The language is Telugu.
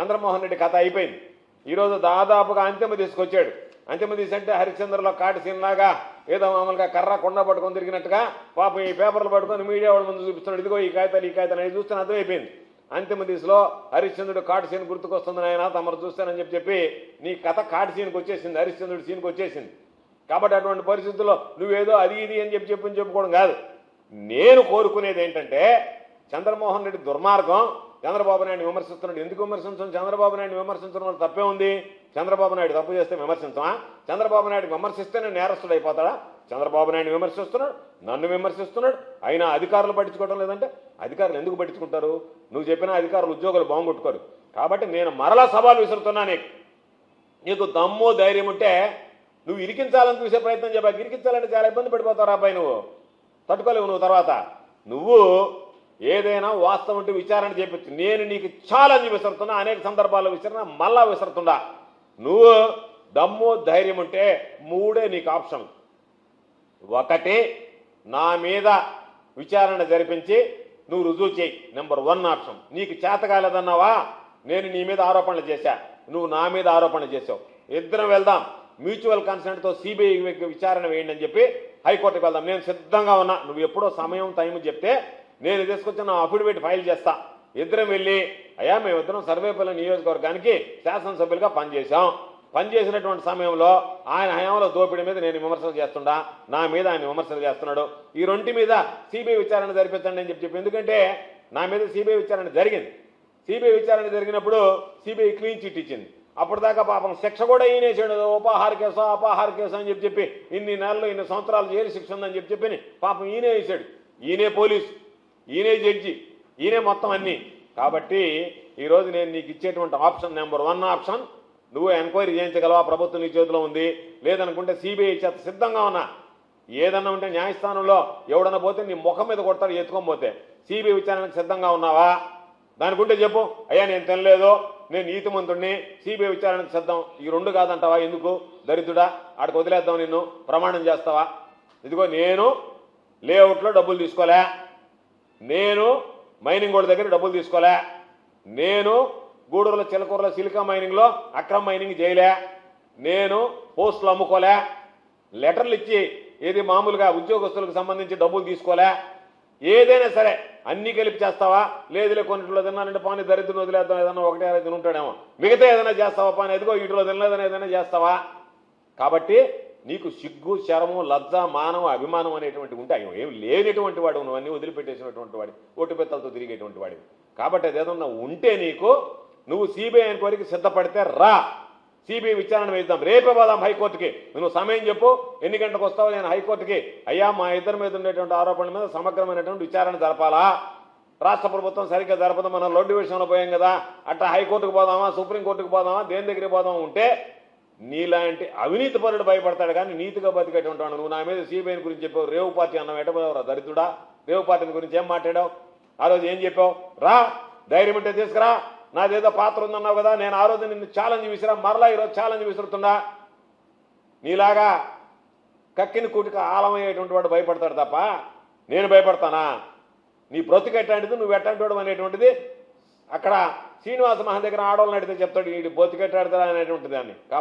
చంద్రమోహన్ రెడ్డి కథ అయిపోయింది. ఈరోజు దాదాపుగా అంతిమ తీసుకొచ్చాడు. అంతిమ తీసి అంటే హరిశ్చంద్రలో కాటి సీన్లాగా ఏదో మామూలుగా కర్ర కొండ పట్టుకొని తిరిగినట్టుగా పాపం ఈ పేపర్లు పట్టుకొని మీడియా వాళ్ళ ముందు చూపిస్తున్నాడు. ఇదిగో ఈ కాగితాలు అని చూస్తే అర్థమైపోయింది. అంతిమ దిశలో హరిశ్చంద్రుడు కాటి సీన్ గుర్తుకొస్తుంది ఆయన తమరు చూస్తానని చెప్పి నీ కథ కాటి సీన్కి వచ్చేసింది, హరిశ్చంద్రుడి సీన్కి వచ్చేసింది. కాబట్టి అటువంటి పరిస్థితుల్లో నువ్వేదో అది ఇది అని చెప్పుకోవడం కాదు. నేను కోరుకునేది ఏంటంటే చంద్రమోహన్ రెడ్డి దుర్మార్గం, చంద్రబాబు నాయుడు విమర్శిస్తున్నాడు. ఎందుకు విమర్శించడం? చంద్రబాబు నాయుడు విమర్శించడం వల్ల తప్పే ఉంది. చంద్రబాబు నాయుడు తప్పు చేస్తే విమర్శించమా? చంద్రబాబు నాయుడు విమర్శిస్తేనే నేరస్తుడు అయిపోతాడా? చంద్రబాబు నాయుడు విమర్శిస్తున్నాడు, నన్ను విమర్శిస్తున్నాడు, అయినా అధికారులు పట్టించుకోవడం లేదంటే అధికారులు ఎందుకు పట్టించుకుంటారు? నువ్వు చెప్పిన అధికారులు ఉద్యోగులు బాగుంగొట్టుకోరు. కాబట్టి నేను మరలా సవాలు విసురుతున్నా. నీకు దమ్ము ధైర్యం ఉంటే నువ్వు ఇరికించాలని చూసే ప్రయత్నం చెప్పాక ఇరికించాలంటే చాలా ఇబ్బంది పడిపోతావు అబ్బాయి. నువ్వు తట్టుకోలేవు. నువ్వు తర్వాత నువ్వు ఏదైనా వాస్తవం ఉంటే విచారణ చేపించు. నేను నీకు ఛాలెంజ్ విసురుతున్నా, అనేక సందర్భాల్లో విసిరినా మళ్ళా విసురుతుండా. నువ్వు దమ్ము ధైర్యం ఉంటే మూడే నీకు ఆప్షన్. ఒకటి, నా మీద విచారణ జరిపించి నువ్వు రుజువు చేయి. Number 1 option. నీకు చేత కాలేదన్నావా? నేను నీ మీద ఆరోపణలు చేశా, నువ్వు నా మీద ఆరోపణలు చేసావు. ఇద్దరం వెళ్దాం, మ్యూచువల్ కన్సెంట్తో సిబిఐ విచారణ వేయండి అని చెప్పి హైకోర్టుకు వెళ్దాం. నేను సిద్ధంగా ఉన్నా. నువ్వు ఎప్పుడో సమయం టైం చెప్తే నేను తీసుకొచ్చి నా అఫిడవిట్ ఫైల్ చేస్తా. ఇద్దరం వెళ్ళి అయ్యా మేమిద్దరం సర్వేపల్లి నియోజకవర్గానికి శాసనసభ్యులుగా పనిచేసినటువంటి సమయంలో ఆయన హయాంలో దోపిడీ మీద నేను విమర్శలు చేస్తుండా, నా మీద ఆయన విమర్శలు చేస్తున్నాడు. ఈ రెంటి మీద సిబిఐ విచారణ జరిపించండి అని చెప్పి. ఎందుకంటే నా మీద సిబిఐ విచారణ జరిగింది. సిబిఐ విచారణ జరిగినప్పుడు సిబిఐ క్లీన్ చిట్ ఇచ్చింది. అప్పటిదాకా పాపం శిక్ష కూడా ఈయనేసాడు. అపహార కేసు అని చెప్పి ఇన్ని నెలలు ఇన్ని సంవత్సరాలు జైలు శిక్ష ఉందని చెప్పి పాపం ఈయనే వేసాడు. ఈయనే పోలీసు, ఈయనే జడ్జి, ఈయనే మొత్తం అన్నీ. కాబట్టి ఈరోజు నేను నీకు ఇచ్చేటువంటి ఆప్షన్ నెంబర్ 1 ఆప్షన్, నువ్వు ఎంక్వైరీ చేయించగలవా? ప్రభుత్వం నీ చేతిలో ఉంది. లేదనుకుంటే సిబిఐ చేత సిద్ధంగా ఉన్నా. ఏదన్నా ఉంటే న్యాయస్థానంలో ఎవడన్నా పోతే నీ ముఖం మీద కొడతారు ఎత్తుకొని పోతే. సిబిఐ విచారణకు సిద్ధంగా ఉన్నావా? దానికుంటే చెప్పు. అయ్యా నేను తినలేదు, నేను నీతిమంతుడిని, సిబిఐ విచారణకు సిద్ధం. ఈ 2 కాదంటావా? ఎందుకు దరిద్రుడా? ఆడికి వదిలేద్దాం, నిన్ను ప్రమాణం చేస్తావా? ఇదిగో నేను లేఅవుట్లో డబ్బులు తీసుకోలే, నేను మైనింగ్ వాళ్ళ దగ్గర డబ్బులు తీసుకోలే, నేను గూడూరులో చిలకూరులో సిలికా మైనింగ్లో అక్రమ మైనింగ్ చేయలే, నేను పోస్టులు అమ్ముకోలే, లెటర్లు ఇచ్చి ఏది మామూలుగా ఉద్యోగస్తులకు సంబంధించి డబ్బులు తీసుకోలే. ఏదైనా సరే అన్నీ కలిపి చేస్తావా? లేదులే కొన్నిట్లో తిన్నానంటే పాని దరిద్రం వదిలేద్దాం, ఏదన్నా 1 తిని ఉంటాడేమో, మిగతా ఏదైనా చేస్తావా? పాని ఎదుగో వీటిలో తినలేదని ఏదైనా చేస్తావా? కాబట్టి నీకు సిగ్గు, శరము, లజ్జ, మానవ అభిమానం అనేటువంటి ఉంటాయి. ఏం లేనటువంటి వాడు, నువ్వన్నీ వదిలిపెట్టేసినటువంటి వాడి, ఒట్టుపెత్తలతో తిరిగేటువంటి వాడి. కాబట్టి అది ఏదన్నా ఉంటే నీకు, నువ్వు సిబిఐ ఎంక్వైరీకి సిద్ధపడితే రా, సిబిఐ విచారణ వేద్దాం. రేపే పోదాం హైకోర్టుకి. నువ్వు సమయం చెప్పు, ఎన్ని గంటలకు వస్తావో. నేను హైకోర్టుకి అయ్యా మా ఇద్దరి మీద ఉండేటువంటి ఆరోపణల మీద సమగ్రమైనటువంటి విచారణ జరపాలా, రాష్ట్ర ప్రభుత్వం సరిగ్గా జరపదు, మనం లొడ్డు విషయంలో పోయాం కదా, అట్లా హైకోర్టుకు పోదామా, సుప్రీంకోర్టుకు పోదామా, దేని దగ్గరికి పోదామా ఉంటే నీలాంటి అవినీతి పరుడు భయపడతాడు కానీ నీతిగా బతికేటువంటి వాడు. నువ్వు నా మీద సిబిఐ గురించి చెప్పావు, రేవు పార్టీ అన్నావు, ఎట్టపోయావురా దరిద్రుడా? రేవు పార్టీని గురించి ఏం మాట్లాడావు? ఆ రోజు ఏం చెప్పావు? రా, ధైర్యం ఉంటే తీసుకురా, నాదేదో పాత్ర ఉందన్నావు కదా. నేను ఆ రోజు నిన్ను ఛాలెంజ్ విసిరా, మరలా ఈరోజు ఛాలెంజ్ విసురుతుండా. నీలాగా కక్కిని కూటికి ఆలమయ్యేటువంటి వాడు భయపడతాడు తప్ప నేను భయపడతానా? నీ బ్రతుకు ఎట్లాంటిది, నువ్వు ఎట్లాంటి అనేటువంటిది అక్కడ శ్రీనివాస మహా దగ్గర ఆడవాళ్ళని అడిగితే చెప్తాడు, ఈ బతికెట్టాడతారా అనేటువంటి దాన్ని.